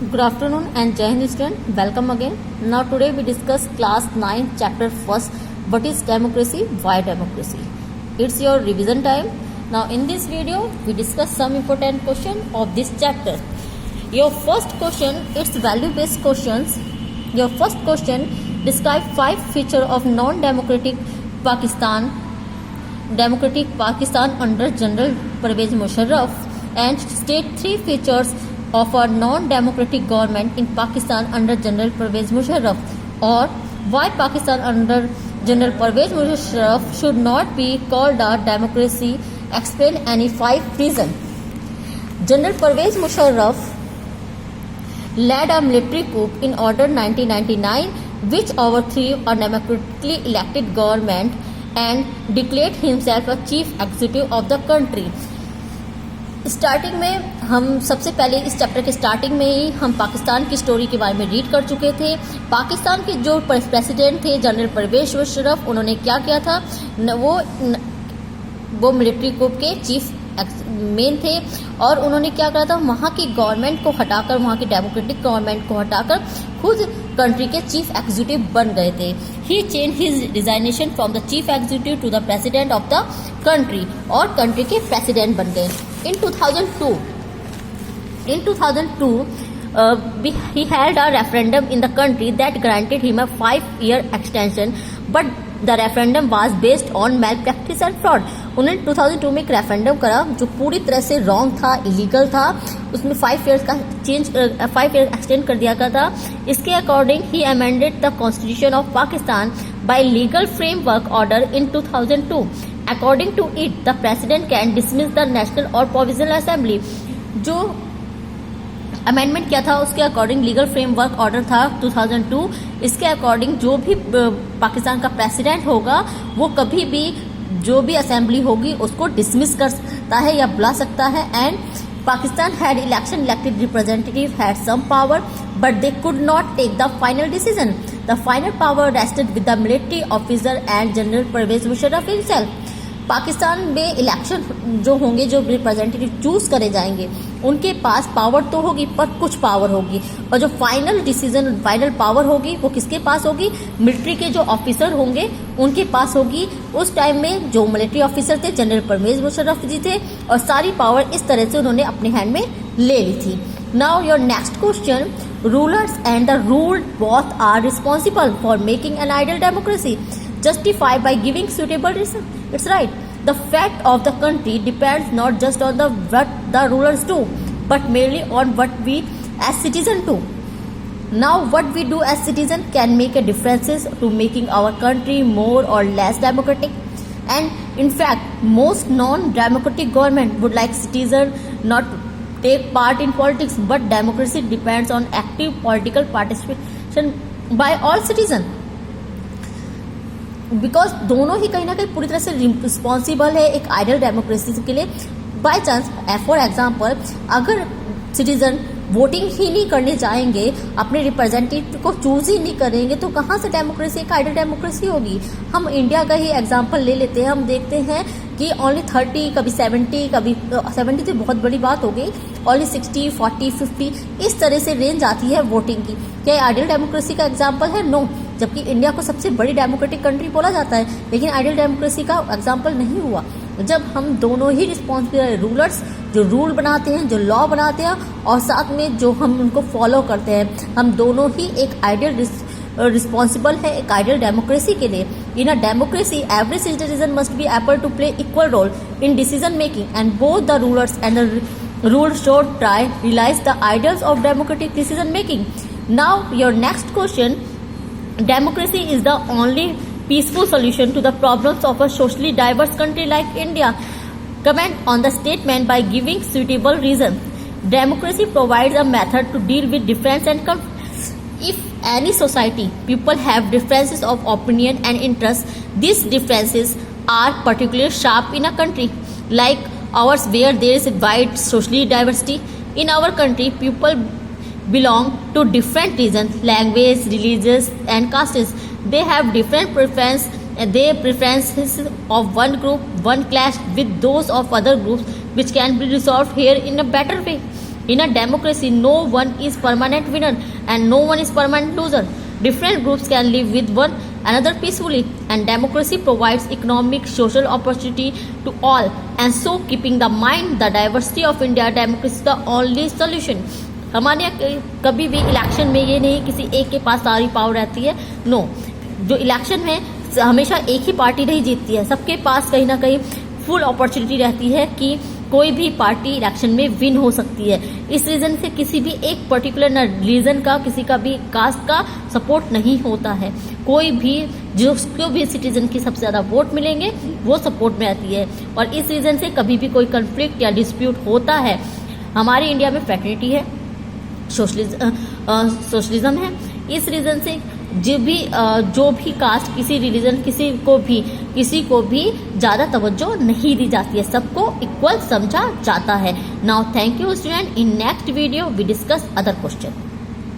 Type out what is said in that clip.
Good afternoon and Jai Hind student. Welcome again. Now today we discuss class 9 chapter 1st. What is democracy? Why democracy? It's your revision time. Now in this video we discuss some important question of this chapter. Your first question, it's value based questions. Your first question, describe 5 features of non-democratic Pakistan under General Pervez Musharraf, and state 3 features of a non-democratic government in Pakistan under General Pervez Musharraf, or why Pakistan under General Pervez Musharraf should not be called a democracy. Explain any 5 reasons. General Pervez Musharraf led a military coup in order 1999, which overthrew a democratically elected government and declared himself a chief executive of the country. Starting में हम सबसे पहले इस chapter के starting में ही हम पाकिस्तान की story के बारे में रीड कर चुके थे. पाकिस्तान के जो प्रेसिडेंट थे जनरल परवेज मुशर्रफ, उन्होंने क्या किया था, वो मिलिट्री coup के चीफ मेन थे और उन्होंने क्या करा था, वहाँ की गवर्नमेंट को हटाकर, वहाँ की डेमोक्रेटिक गवर्नमेंट को हटाकर खुद कंट्री के चीफ एग्जीक्यूटिव बन गए थे. He change his resignation from the chief executive to the president of the country और कंट्री के प्रेसिडेंट बन गए. In 2002, he held a referendum in the country that granted him a 5-year extension, but the referendum was based on malpractice and fraud. उन्होंने 2002 में एक referendum करा जो पूरी तरह से रॉन्ग था, इलीगल था. उसमें 5 ईयर एक्सटेंड कर दिया गया था. इसके according he amended the constitution of Pakistan bye legal framework order in 2002. According to it, the president can dismiss the national or provisional assembly. जो अमेंडमेंट किया था उसके अकॉर्डिंग लीगल फ्रेमवर्क ऑर्डर था 2002. इसके अकॉर्डिंग जो भी पाकिस्तान का प्रेसिडेंट होगा वो कभी भी जो भी असेंबली होगी उसको डिसमिस कर सकता है या बुला सकता है. And Pakistan had elected representative had some power but they could not take the final decision. The final power rested with the military officer and general Pervez Musharraf himself. Pakistan में इलेक्शन जो होंगे, जो रिप्रेजेंटेटिव चूज करे जाएंगे, उनके पास पावर तो होगी पर कुछ पावर होगी और जो फाइनल डिसीजन, फाइनल पावर होगी वो किसके पास होगी, मिलिट्री के जो ऑफिसर होंगे उनके पास होगी. उस टाइम में जो मिलिट्री ऑफिसर थे जनरल परवेज मुशर्रफ जी थे और सारी पावर इस तरह से उन्होंने अपने हैंड में ले ली थी. Now your next question, rulers and the ruled both are responsible for making an ideal democracy. Justify by giving suitable reason. It's right. The fate of the country depends not just on what the rulers do, but merely on what we as citizens do. Now, what we do as citizens can make a difference to making our country more or less democratic. And in fact, most non-democratic government would like citizens not to take part in politics, but democracy depends on active political participation by all citizens. Because दोनों ही कहीं ना कहीं पूरी तरह से responsible है एक ideal democracy के लिए. बाय चांस फॉर एग्जांपल अगर सिटीजन वोटिंग ही नहीं करने जाएंगे, अपने रिप्रेजेंटेटिव को चूज ही नहीं करेंगे, तो कहाँ से डेमोक्रेसी, एक आइडियल डेमोक्रेसी होगी. हम इंडिया का ही एग्जांपल ले लेते हैं. हम देखते हैं कि ओनली 30, कभी 70, कभी 70 तो बहुत बड़ी बात हो गई, ओनली 60, 40, 50 इस तरह से रेंज आती है वोटिंग की. क्या आइडियल डेमोक्रेसी का एग्जाम्पल है? नो. जबकि इंडिया को सबसे बड़ी डेमोक्रेटिक कंट्री बोला जाता है, लेकिन आइडियल डेमोक्रेसी का एग्जाम्पल नहीं हुआ. जब हम दोनों ही रिस्पॉन्सिबल रूलर्स जो रूल बनाते हैं, जो लॉ बनाते हैं, और साथ में जो हम उनको फॉलो करते हैं, हम दोनों ही एक आइडियल रिस्पॉन्सिबल है एक आइडियल डेमोक्रेसी के लिए. In a democracy every citizen must be able to play equal role in decision making and both the rulers and the rule should try realize the ideals of democratic decision making. Now your next question, democracy is the only peaceful solution to the problems of a socially diverse country like India. Comment on the statement by giving suitable reason. Democracy provides a method to deal with difference and conflict. If any society people have differences of opinion and interest, these differences are particularly sharp in a country like ours where there is a wide socially diversity. In our country, people belong to different regions, language, religions and castes. They have different preferences of one group, one clash with those of other groups, which can be resolved here in a better way. In a democracy, no one is permanent winner and no one is permanent loser. Different groups can live with one another peacefully, and democracy provides economic, social opportunity to all. And so, keeping the mind the diversity of India, democracy is the only solution. हमारे यहाँ कभी भी election में ये नहीं किसी एक के पास सारी पावर रहती है, नो। जो इलेक्शन में हमेशा एक ही पार्टी नहीं जीतती है, सबके पास कहीं ना कहीं फुल अपॉर्चुनिटी रहती है कि कोई भी पार्टी इलेक्शन में विन हो सकती है। इस रीजन से किसी भी एक पर्टिकुलर न रीजन का, किसी का भी कास्ट का सपोर्ट नहीं होता है। कोई भी जिसको भी सिटीजन की सबसे ज़्यादा वोट मिलेंगे वो सपोर्ट में आती है, और इस रीजन से कभी भी कोई कन्फ्लिक्ट या डिस्प्यूट होता है। हमारे इंडिया में फ्रेटर्निटी है, सोशलिज्म है। इस रीजन से जो भी कास्ट, किसी रिलीजन, किसी को भी ज़्यादा तवज्जो नहीं दी जाती है, सबको इक्वल समझा जाता है। Now thank you student. In next video we discuss other question.